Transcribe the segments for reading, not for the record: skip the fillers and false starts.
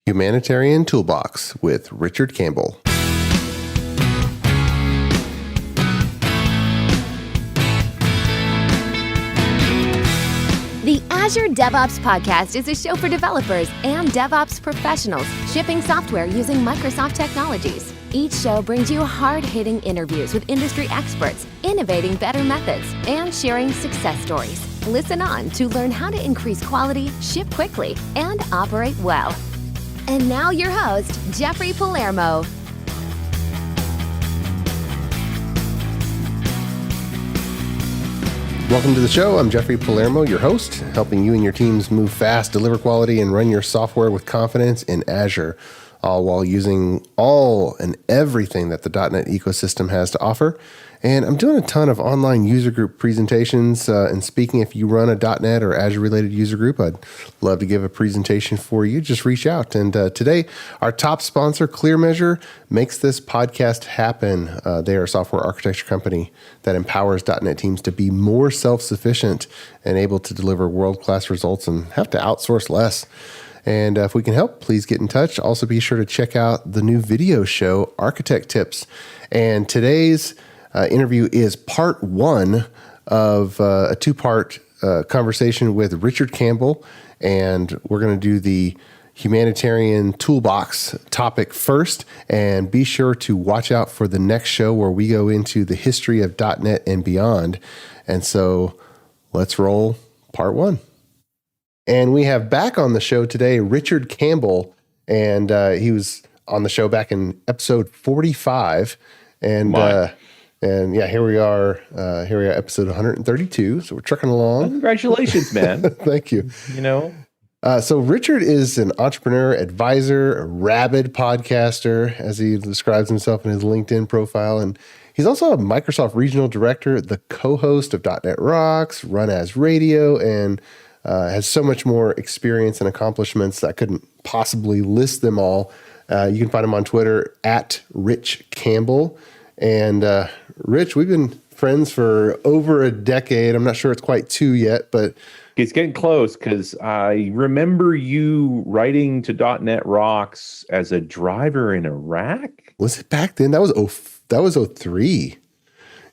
Humanitarian Toolbox with Richard Campbell. The Azure DevOps Podcast is a show for developers and DevOps professionals shipping software using Microsoft technologies. Each show brings you hard-hitting interviews with industry experts, innovating better methods, and sharing success stories. Listen on to learn how to increase quality, ship quickly, and operate well. And now your host, Jeffrey Palermo. Welcome to the show. I'm Jeffrey Palermo, your host, helping you and your teams move fast, deliver quality, and run your software with confidence in Azure, all while using all and everything that the .NET ecosystem has to offer. And I'm doing a ton of online user group presentations and speaking. If you run a .NET or Azure-related user group, I'd love to give a presentation for you. Just reach out. And today, our top sponsor, ClearMeasure, makes this podcast happen. They are a software architecture company that empowers .NET teams to be more self-sufficient and able to deliver world-class results and have to outsource less. And if we can help, please get in touch. Also, be sure to check out the new video show, Architect Tips. And today's interview is part one of a two-part conversation with Richard Campbell. And we're going to do the Humanitarian Toolbox topic first. And be sure to watch out for the next show where we go into the history of .NET and beyond. And so let's roll part one. And we have back on the show today, Richard Campbell, and he was on the show back in episode 45. And yeah, here we are, episode 132. So we're trucking along. Well, congratulations, man. Thank you. You know, so Richard is an entrepreneur, advisor, a rabid podcaster, as he describes himself in his LinkedIn profile. And he's also a Microsoft regional director, the co-host of .NET Rocks, Run As Radio, and has so much more experience and accomplishments that I couldn't possibly list them all. You can find him on Twitter at Rich Campbell. And Rich, we've been friends for over a decade. I'm not sure it's quite 2 yet, but it's getting close because I remember you writing to .NET Rocks as a driver in Iraq. Was it back then? That was 03.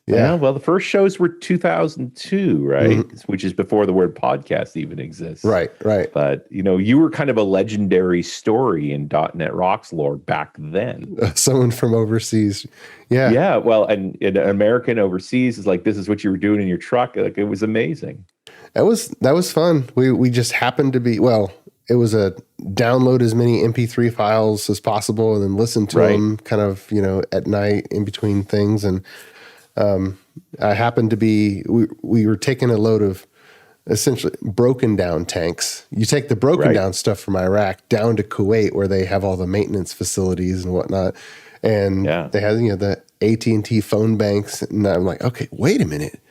Yeah, well, the first shows were 2002, right? Mm-hmm. Which is before the word podcast even exists. Right. But, you know, you were kind of a legendary story in .NET Rocks lore back then. Someone from overseas. Yeah. Yeah, well, and an American overseas is like, this is what you were doing in your truck. Like, it was amazing. That was fun. We just happened to be, well, it was a download as many MP3 files as possible and then listen to them kind of, you know, at night in between things. And I happened to be, we were taking a load of essentially broken down tanks. You take the broken down stuff from Iraq down to Kuwait where they have all the maintenance facilities and whatnot. And they had, you know, the AT&T phone banks. And I'm like, okay, wait a minute.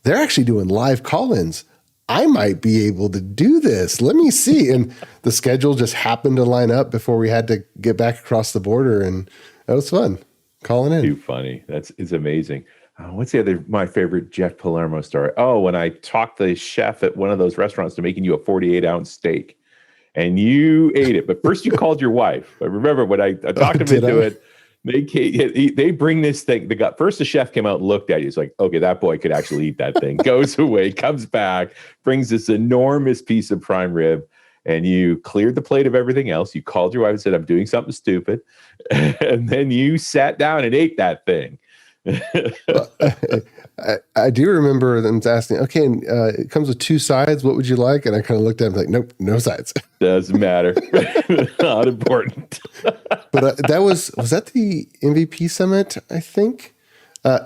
They're actually doing live call-ins. I might be able to do this. Let me see. And the schedule just happened to line up before we had to get back across the border. And that was fun. Calling in. Too funny. It's amazing. What's the other, my favorite Jeff Palermo story? Oh, when I talked the chef at one of those restaurants to making you a 48-ounce steak and you ate it. But first you called your wife. But remember when I talked him into it, they bring this thing. First the chef came out and looked at you. He's like, okay, that boy could actually eat that thing. Goes away, comes back, brings this enormous piece of prime rib. And you cleared the plate of everything else. You called your wife and said, I'm doing something stupid. And then you sat down and ate that thing. I do remember them asking, okay, it comes with 2 sides. What would you like? And I kind of looked at him like, nope, no sides. Doesn't matter. Not important. But was that the MVP summit, I think?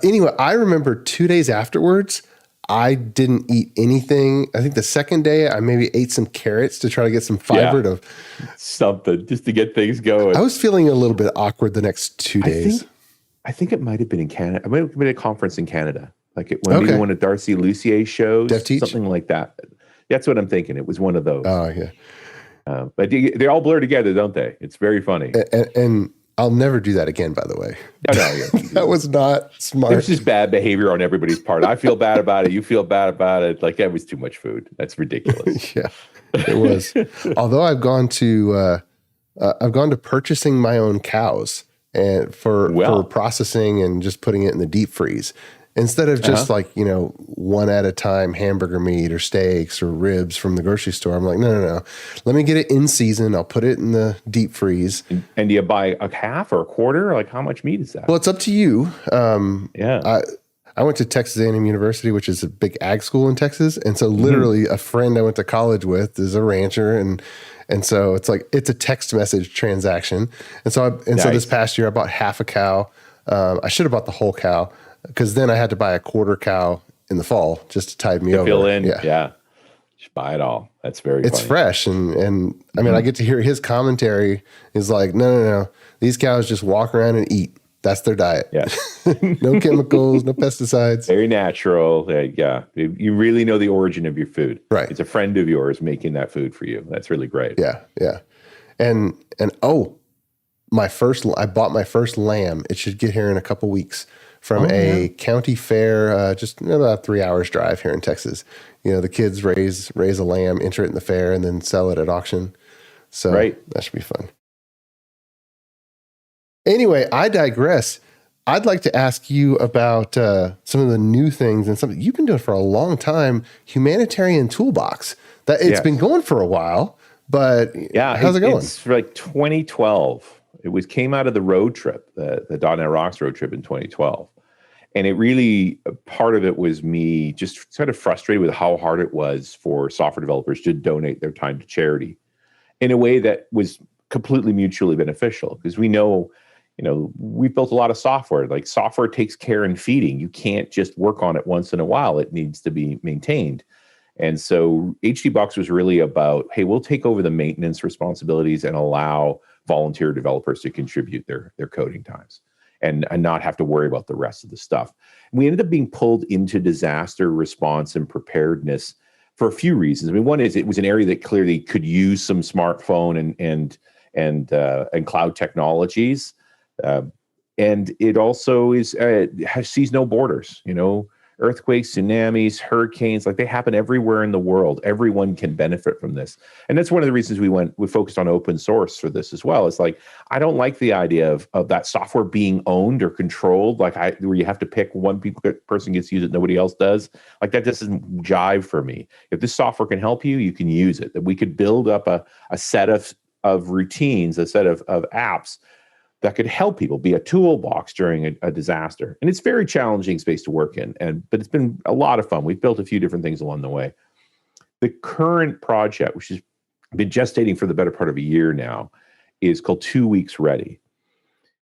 Anyway, I remember 2 days afterwards, I didn't eat anything. I think the second day I maybe ate some carrots to try to get some fiber to something just to get things going. I was feeling a little bit awkward the next 2 days. I think it might have been in Canada. It might have been a conference in Canada. Like maybe one of Darcy Lucier's shows, something like that. That's what I'm thinking. It was one of those. Oh, yeah. But they all blur together, don't they? It's very funny. And I'll never do that again, by the way. No. That was not smart. There's just bad behavior on everybody's part. I feel bad about it. You feel bad about it. Like, that was too much food. That's ridiculous. Yeah, it was. Although I've gone to I've gone to purchasing my own cows and for processing and just putting it in the deep freeze instead of just like, one at a time hamburger meat or steaks or ribs from the grocery store. I'm like, no. Let me get it in season. I'll put it in the deep freeze. And do you buy a half or a quarter? Like how much meat is that? Well, it's up to you. I went to Texas A&M University, which is a big ag school in Texas. And so literally a friend I went to college with is a rancher. And so it's like, it's a text message transaction. And so so this past year I bought half a cow. I should have bought the whole cow because then I had to buy a quarter cow in the fall just to tide me over. Fill in. Yeah. Just buy it all. That's very It's funny. fresh. And I mean, I get to hear his commentary is like, no. These cows just walk around and eat. That's their diet. Yeah. No chemicals, no pesticides. Very natural. Yeah. You really know the origin of your food. Right. It's a friend of yours making that food for you. That's really great. Yeah. And I bought my first lamb. It should get here in a couple weeks from a county fair, just about 3 hours drive here in Texas. The kids raise a lamb, enter it in the fair, and then sell it at auction. So that should be fun. Anyway, I digress. I'd like to ask you about some of the new things and something you've been doing for a long time, Humanitarian Toolbox. That it's been going for a while, but how's it going? It's like 2012. It came out of the road trip, the .NET Rocks road trip in 2012. And it really, part of it was me just sort of frustrated with how hard it was for software developers to donate their time to charity in a way that was completely mutually beneficial. Because we know, we've built a lot of software. Like software takes care in feeding. You can't just work on it once in a while. It needs to be maintained. And so HTBox was really about, hey, we'll take over the maintenance responsibilities and allow volunteer developers to contribute their coding times and not have to worry about the rest of the stuff. And we ended up being pulled into disaster response and preparedness for a few reasons. I mean, one is it was an area that clearly could use some smartphone and cloud technologies. And it also sees no borders, earthquakes, tsunamis, hurricanes, like they happen everywhere in the world. Everyone can benefit from this. And that's one of the reasons we focused on open source for this as well. It's like, I don't like the idea of that software being owned or controlled, where you have to pick one person gets to use it, nobody else does. Like that doesn't jive for me. If this software can help you, you can use it. That we could build up a set of routines, a set of apps that could help people, be a toolbox during a disaster. And it's a very challenging space to work in, but it's been a lot of fun. We've built a few different things along the way. The current project, which has been gestating for the better part of a year now, is called 2 Weeks Ready.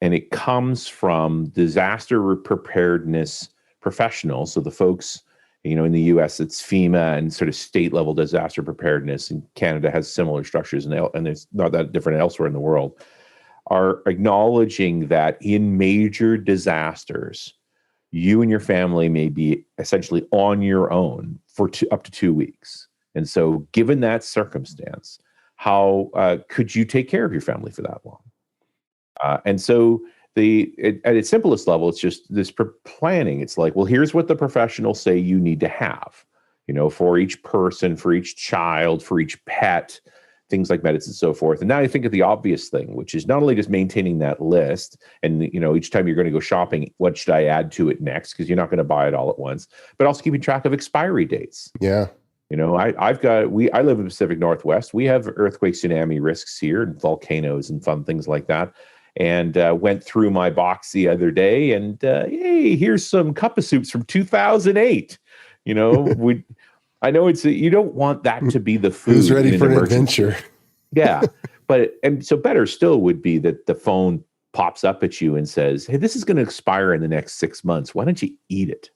And it comes from disaster preparedness professionals. So the folks, in the US, it's FEMA and sort of state level disaster preparedness. And Canada has similar structures, and it's not that different elsewhere in the world, are acknowledging that in major disasters, you and your family may be essentially on your own for up to 2 weeks. And so given that circumstance, how could you take care of your family for that long? And so at its simplest level, it's just this planning. It's like, well, here's what the professionals say you need to have, for each person, for each child, for each pet, things like medicine and so forth. And now I think of the obvious thing, which is not only just maintaining that list and, each time you're going to go shopping, what should I add to it next? Because you're not going to buy it all at once, but also keeping track of expiry dates. Yeah. I live in the Pacific Northwest. We have earthquake, tsunami risks here and volcanoes and fun things like that. And went through my box the other day and, hey, here's some cup of soups from 2008. I know you don't want that to be the food. Who's ready for an adventure? Yeah. And so better still would be that the phone pops up at you and says, hey, this is going to expire in the next 6 months. Why don't you eat it?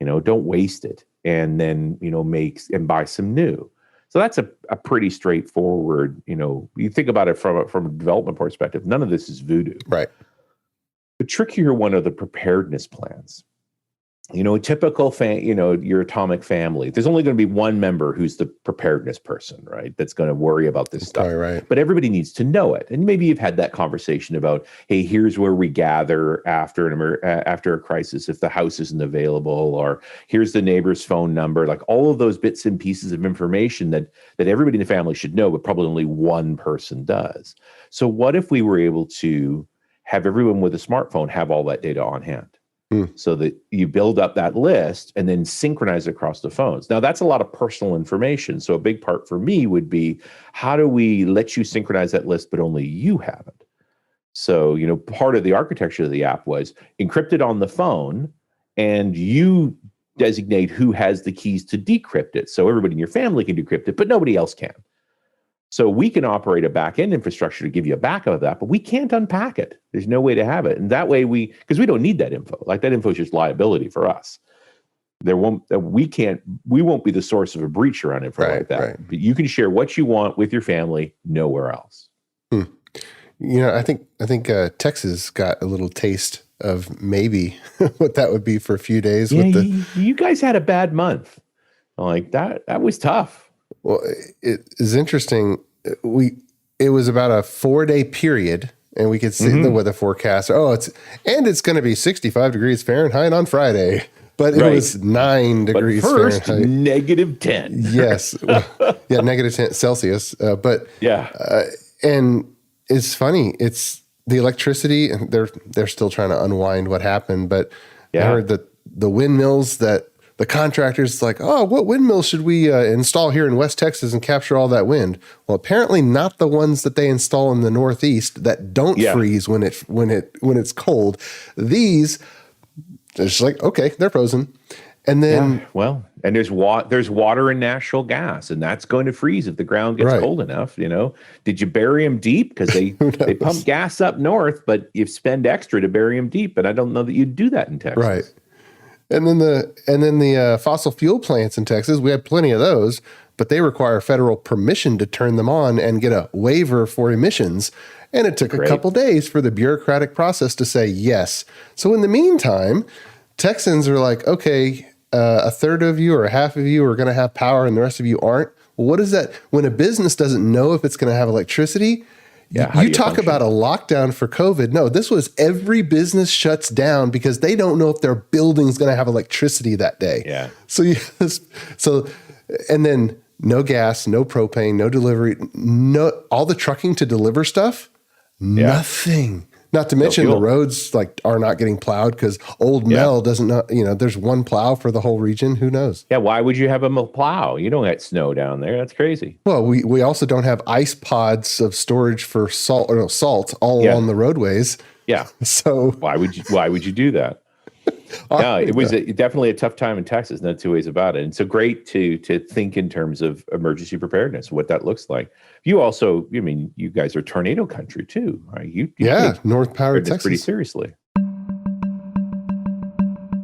Don't waste it. And then, make and buy some new. So that's a pretty straightforward, you think about it from a development perspective, none of this is voodoo. Right. The trickier one are the preparedness plans. a typical your atomic family, there's only going to be one member who's the preparedness person, right? That's going to worry about this stuff. Right. But everybody needs to know it. And maybe you've had that conversation about, hey, here's where we gather after a crisis if the house isn't available, or here's the neighbor's phone number, like all of those bits and pieces of information that everybody in the family should know, but probably only one person does. So what if we were able to have everyone with a smartphone have all that data on hand? So that you build up that list and then synchronize it across the phones. Now, that's a lot of personal information. So a big part for me would be, how do we let you synchronize that list, but only you have it? So, part of the architecture of the app was encrypt it on the phone, and you designate who has the keys to decrypt it. So everybody in your family can decrypt it, but nobody else can. So we can operate a back-end infrastructure to give you a backup of that, but we can't unpack it. There's no way to have it. And that way because we don't need that info. Like, that info is just liability for us. We won't be the source of a breach around info like that. Right. But you can share what you want with your family, nowhere else. I think Texas got a little taste of maybe what that would be for a few days. Yeah, you guys had a bad month. Like that was tough. Well, it is interesting. It was about a 4-day period, and we could see the weather forecast. It's going to be 65 degrees Fahrenheit on Friday, but it was 9 degrees Fahrenheit. -10. Yes, -10 Celsius. And it's funny. It's the electricity, and they're still trying to unwind what happened. But I heard that the windmills that the contractor's like, what windmills should we install here in West Texas and capture all that wind? Well, apparently not the ones that they install in the Northeast that don't freeze when it's cold. These, it's like, okay, they're frozen. And then, and there's water and natural gas, and that's going to freeze if the ground gets cold enough. Did you bury them deep? Because they pump gas up north, but you spend extra to bury them deep. And I don't know that you'd do that in Texas. Right. And then the fossil fuel plants in Texas, we had plenty of those, but they require federal permission to turn them on and get a waiver for emissions. And it took a couple days for the bureaucratic process to say yes. So in the meantime, Texans are like, okay, a third of you or a half of you are going to have power and the rest of you aren't. Well, what is that? When a business doesn't know if it's going to have electricity, you talk about a lockdown for COVID. No, this was every business shuts down because they don't know if their building's going to have electricity that day. Yeah. And then no gas, no propane, no delivery, all the trucking to deliver stuff, nothing. Not to mention the roads are not getting plowed because Old Mel doesn't know, there's one plow for the whole region. Who knows? Yeah. Why would you have a plow? You don't get snow down there. That's crazy. Well, we also don't have ice pods of storage for salt all along the roadways. Yeah. So why would you do that? No, it was definitely a tough time in Texas. No two ways about it. And so great to think in terms of emergency preparedness, what that looks like. You also, you guys are tornado country too, right? You North Power, Texas, pretty seriously.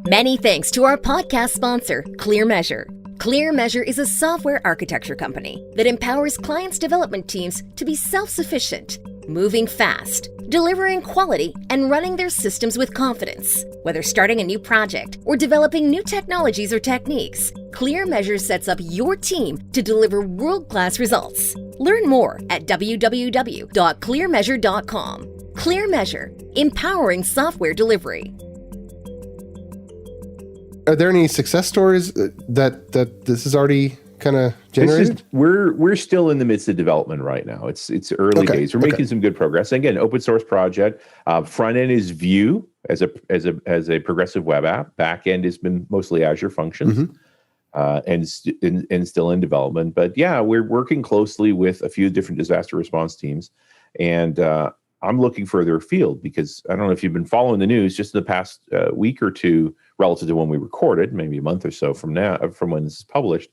Many thanks to our podcast sponsor, ClearMeasure. ClearMeasure is a software architecture company that empowers clients' development teams to be self-sufficient, moving fast, delivering quality, and running their systems with confidence. Whether starting a new project or developing new technologies or techniques, ClearMeasure sets up your team to deliver world-class results. Learn more at www.clearmeasure.com. ClearMeasure, empowering software delivery. Are there any success stories that this is already kind of generated? We're still in the midst of development right now. It's early days. We're making some good progress. Again, open source project. Front end is Vue as a progressive web app. Back end has been mostly Azure Functions, and still in development. But we're working closely with a few different disaster response teams, and I'm looking further afield because I don't know if you've been following the news just in the past week or two, relative to when we recorded, maybe a month or so from when this is published.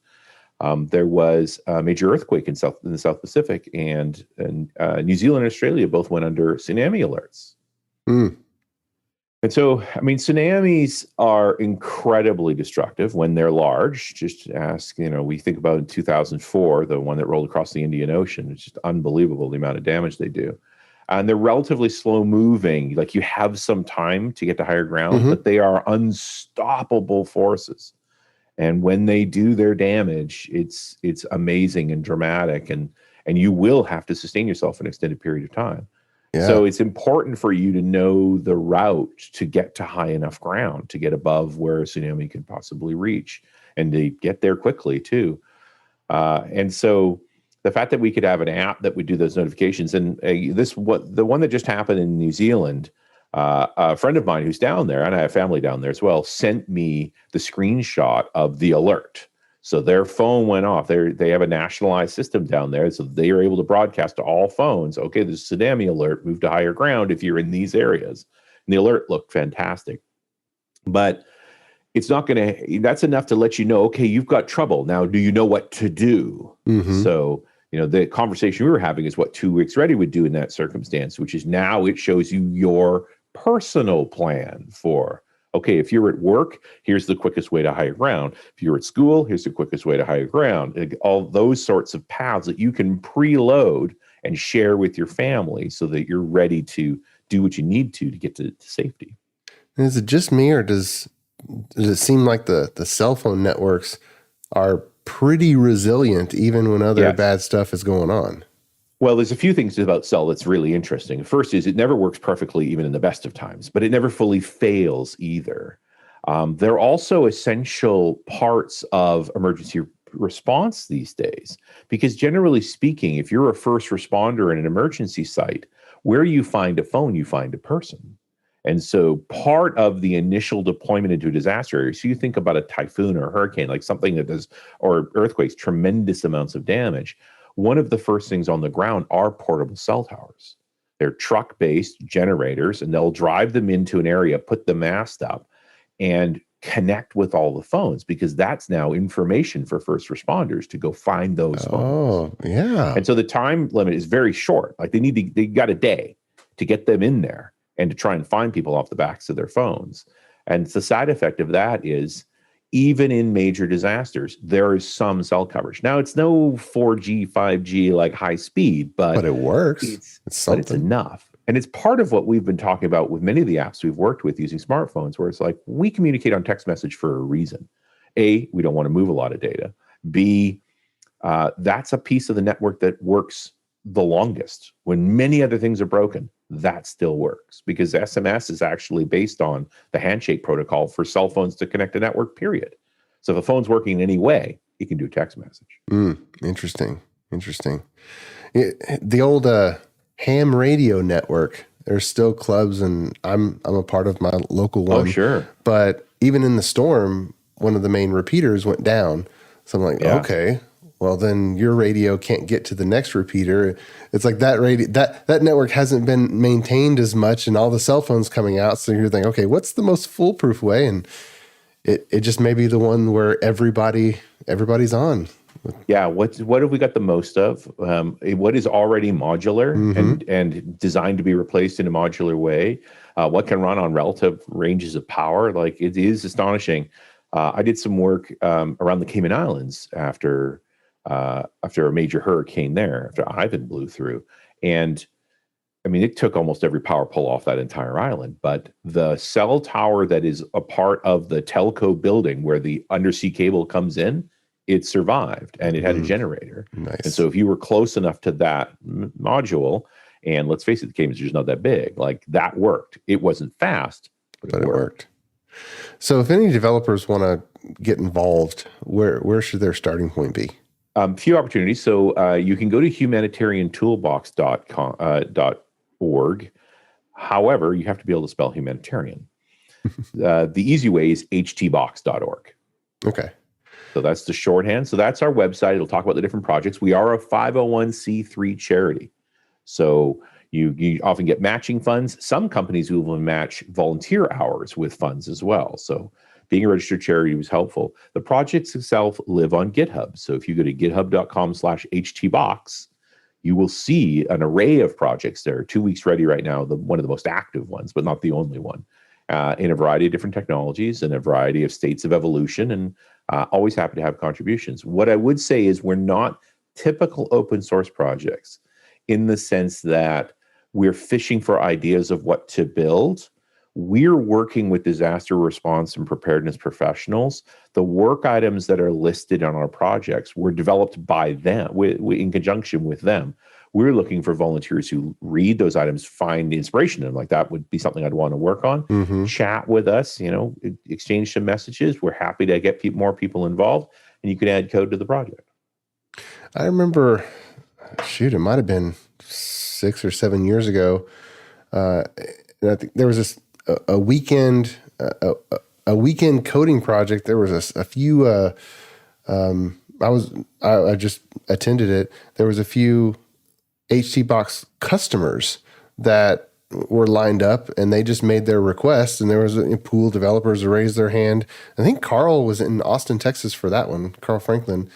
There was a major earthquake in the South Pacific, and New Zealand and Australia both went under tsunami alerts. And so, tsunamis are incredibly destructive when they're large. Just ask, we think about in 2004, the one that rolled across the Indian Ocean. It's just unbelievable the amount of damage they do. And they're relatively slow moving. Like you have some time to get to higher ground, but they are unstoppable forces. And when they do their damage, it's amazing and dramatic, and you will have to sustain yourself for an extended period of time. Yeah. So it's important for you to know the route to get to high enough ground to get above where a tsunami could possibly reach, and to get there quickly too. And so the fact that we could have an app that would do those notifications, and the one that just happened in New Zealand, a friend of mine who's down there, and I have family down there as well, sent me the screenshot of the alert. So their phone went off. They have a nationalized system down there, so they are able to broadcast to all phones, okay, there's a tsunami alert, move to higher ground if you're in these areas. And the alert looked fantastic. But it's not going to, that's enough to let you know, okay, you've got trouble. Now, do you know what to do? So, the conversation we were having is what 2 Weeks Ready would do in that circumstance, which is now it shows you your personal plan for, okay, if you're at work, here's the quickest way to higher ground. If you're at school, here's the quickest way to higher ground. And all those sorts of paths that you can preload and share with your family so that you're ready to do what you need to get to safety. And is it just me, or does it seem like the cell phone networks are pretty resilient even when other bad stuff is going on? Well, there's a few things about cell that's really interesting. First is it never works perfectly even in the best of times, but it never fully fails either. They're also essential parts of emergency response these days, because generally speaking, if you're a first responder in an emergency site, where you find a phone, you find a person. And so part of the initial deployment into a disaster area, so you think about a typhoon or a hurricane, like something that does, or earthquakes, tremendous amounts of damage. One of the first things on the ground are portable cell towers. They're truck-based generators, and they'll drive them into an area, put the mast up, and connect with all the phones, because that's now information for first responders to go find those phones. Oh, yeah. And so the time limit is very short. Like they got a day to get them in there and to try and find people off the backs of their phones. And the side effect of that is, even in major disasters, there is some cell coverage. Now, it's no 4G, 5G, like high speed, but it works. But it's enough. And it's part of what we've been talking about with many of the apps we've worked with using smartphones, where it's like, we communicate on text message for a reason. A, we don't want to move a lot of data. B, that's a piece of the network that works the longest. When many other things are broken, that still works, because SMS is actually based on the handshake protocol for cell phones to connect a network, period. So if a phone's working in any way, it can do a text message. Interesting. The old ham radio network, there's still clubs, and I'm a part of my local one. Oh, sure. But even in the storm, one of the main repeaters went down. So I'm like, okay, well, then your radio can't get to the next repeater. It's like that radio, that network hasn't been maintained as much, and all the cell phones coming out. So you're thinking, okay, what's the most foolproof way? And it just may be the one where everybody's on. Yeah. What have we got the most of? What is already modular and designed to be replaced in a modular way? What can run on relative ranges of power? Like, it is astonishing. I did some work around the Cayman Islands after a major hurricane there, after Ivan blew through. And I mean, it took almost every power pole off that entire island, but the cell tower that is a part of the telco building where the undersea cable comes in, it survived, and it had a generator. Nice. And so if you were close enough to that module, and let's face it, the Cayman's just not that big, like that worked. It wasn't fast, but it worked. So if any developers want to get involved, where should their starting point be? Few opportunities. So you can go to humanitariantoolbox.org. However, you have to be able to spell humanitarian. The easy way is htbox.org. Okay. So that's the shorthand. So that's our website. It'll talk about the different projects. We are a 501c3 charity. So you often get matching funds. Some companies will match volunteer hours with funds as well. So being a registered charity was helpful. The projects itself live on GitHub. So if you go to github.com/htbox, you will see an array of projects there. 2 Weeks Ready right now, one of the most active ones, but not the only one, in a variety of different technologies and a variety of states of evolution, and always happy to have contributions. What I would say is we're not typical open source projects in the sense that we're fishing for ideas of what to build. We're working with disaster response and preparedness professionals. The work items that are listed on our projects were developed by them in conjunction with them. We're looking for volunteers who read those items, find inspiration in them. Like, that would be something I'd want to work on. Chat with us, exchange some messages. We're happy to get more people involved, and you can add code to the project. I remember, it might have been 6 or 7 years ago. And I think there was a weekend coding project. There was a few. I just attended it. There was a few HTBox customers that were lined up, and they just made their requests. And there was a pool developers who raised their hand. I think Carl was in Austin, Texas for that one. Carl Franklin.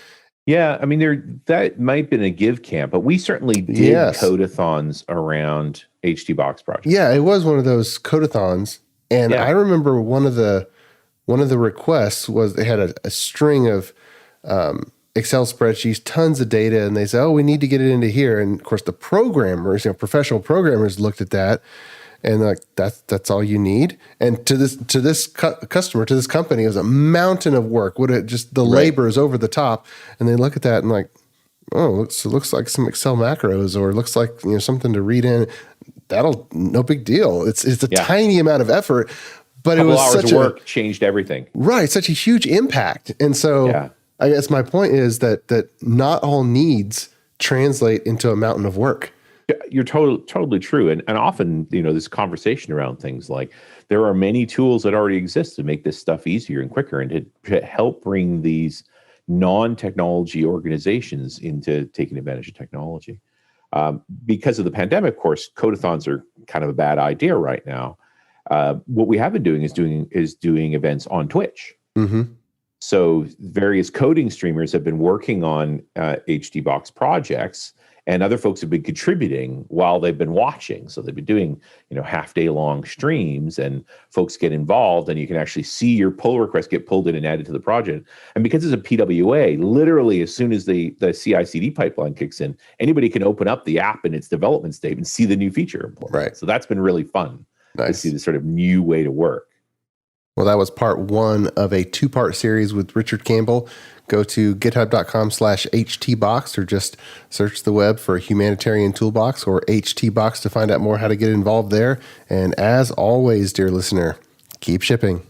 Yeah, I mean, that might have been a give camp, but we certainly did codeathons around HTBox projects. Yeah, it was one of those codeathons, and I remember one of the requests was they had a string of Excel spreadsheets, tons of data, and they said, "Oh, we need to get it into here." And of course, the programmers, professional programmers, looked at that, and like, that's all you need. And to this customer, to this company, it was a mountain of work. Labor is over the top, and they look at that and like, oh, it looks like some Excel macros, or it looks like something to read in. No big deal. It's a tiny amount of effort, but it was such work changed everything. Right, such a huge impact. And so I guess my point is that not all needs translate into a mountain of work. You're totally true. And often, this conversation around things like, there are many tools that already exist to make this stuff easier and quicker, and to help bring these non-technology organizations into taking advantage of technology. Because of the pandemic, of course, codeathons are kind of a bad idea right now. What we have been doing is doing events on Twitch. Mm-hmm. So various coding streamers have been working on HTBox projects, and other folks have been contributing while they've been watching. So they've been doing, half-day long streams, and folks get involved, and you can actually see your pull request get pulled in and added to the project. And because it's a PWA, literally as soon as the CI/CD pipeline kicks in, anybody can open up the app in its development state and see the new feature. Right. So that's been really fun to see this sort of new way to work. Well, that was part 1 of a 2-part series with Richard Campbell. Go to github.com/HTBox, or just search the web for Humanitarian Toolbox or HTBox to find out more how to get involved there. And as always, dear listener, keep shipping.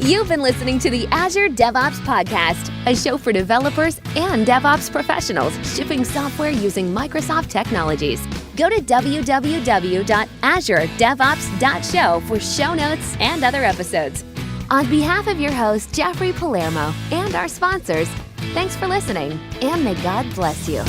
You've been listening to the Azure DevOps Podcast, a show for developers and DevOps professionals shipping software using Microsoft technologies. Go to www.azuredevops.show for show notes and other episodes. On behalf of your host, Jeffrey Palermo, and our sponsors, thanks for listening, and may God bless you.